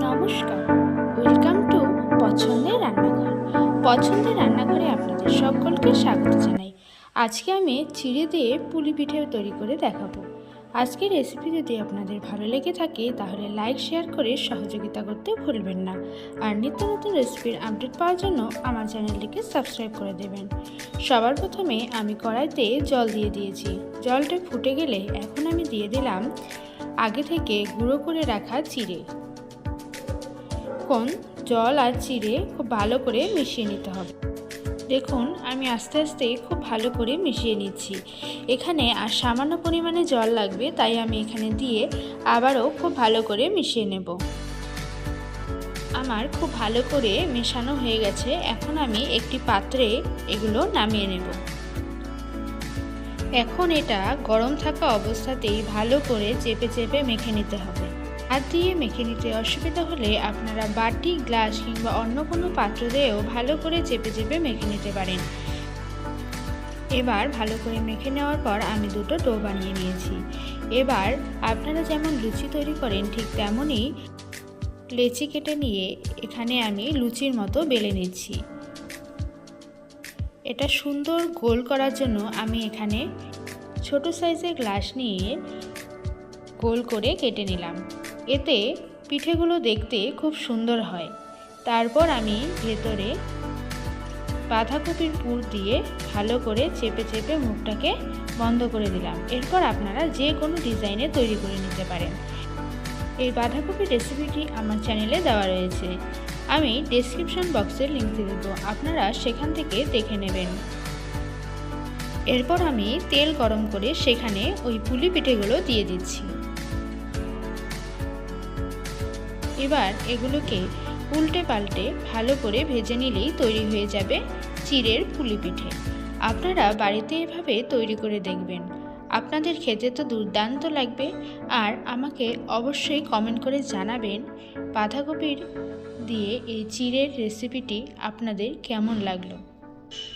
নমস্কার, welcome to পছন্দের রান্নাঘর। পছন্দের রান্নাঘরে আপনাদের সকলকে স্বাগত জানাই। আজকে আমি চিড়ে দিয়ে পুলি পিঠে তৈরি করে দেখাবো। আজকের রেসিপি যদি আপনাদের ভালো লেগে থাকে তাহলে লাইক শেয়ার করে সহযোগিতা করতে ভুলবেন না। আর নিত্য নতুন রেসিপির আপডেট পাওয়ার জন্য আমার চ্যানেলটিকে সাবস্ক্রাইব করে দেবেন। সবার প্রথমে আমি কড়াইতে জল দিয়ে দিয়েছি। জলটা ফুটে গেলে এখন আমি দিয়ে দিলাম আগে থেকে গুঁড়ো করে রাখা চিড়ে। জল আর চিড়ে খুব ভালো করে মিশিয়ে নিতে হবে। দেখুন আমি আস্তে আস্তে খুব ভালো করে মিশিয়ে নিচ্ছি। এখানে আর সামান্য পরিমাণে জল লাগবে, তাই আমি এখানে দিয়ে আবারও খুব ভালো করে মিশিয়ে নেব। আমার খুব ভালো করে মেশানো হয়ে গেছে। এখন আমি একটি পাত্রে এগুলো নামিয়ে নেব। এখন এটা গরম থাকা অবস্থাতেই ভালো করে চেপে চেপে মেখে নিতে হবে। হাত দিয়ে মেখে নিতে অসুবিধা হলে আপনারা বাটি, গ্লাস কিংবা অন্য কোনো পাত্র দিয়েও ভালো করে চেপে চেপে মেখে নিতে পারেন। এবার ভালো করে মেখে নেওয়ার পর আমি দুটো ডো বানিয়ে নিয়েছি। এবার আপনারা যেমন লুচি তৈরি করেন ঠিক তেমনই লেচি কেটে নিয়ে এখানে আমি লুচির মতো বেলে নিচ্ছি। এটা সুন্দর গোল করার জন্য আমি এখানে ছোট সাইজের গ্লাস নিয়ে গোল করে কেটে নিলাম। এতে পিঠেগুলো দেখতে খুব সুন্দর হয়। তারপর আমি ভেতরে বাঁধাকপির পুর দিয়ে ভালো করে চেপে চেপে মুখটাকে বন্ধ করে দিলাম। এরপর আপনারা যে কোনো ডিজাইনে তৈরি করে নিতে পারেন। এই বাঁধাকপির রেসিপিটি আমার চ্যানেলে দেওয়া রয়েছে, আমি ডেসক্রিপশন বক্সে লিংক দিয়ে দেবো, আপনারা সেখান থেকে দেখে নেবেন। এরপর আমি তেল গরম করে সেখানে ওই পুলি পিঠেগুলো দিয়ে দিচ্ছি। এবার এগুলোকে উল্টে পাল্টে ভালো করে ভেজে নিলেই তৈরি হয়ে যাবে চিড়ের পুলি পিঠে। আপনারা বাড়িতে এভাবে তৈরি করে দেখবেন, আপনাদের খেতে তো দুর্দান্ত লাগবে। আর আমাকে অবশ্যই কমেন্ট করে জানাবেন বাঁধাকপির দিয়ে এই চিড়ের রেসিপিটি আপনাদের কেমন লাগলো।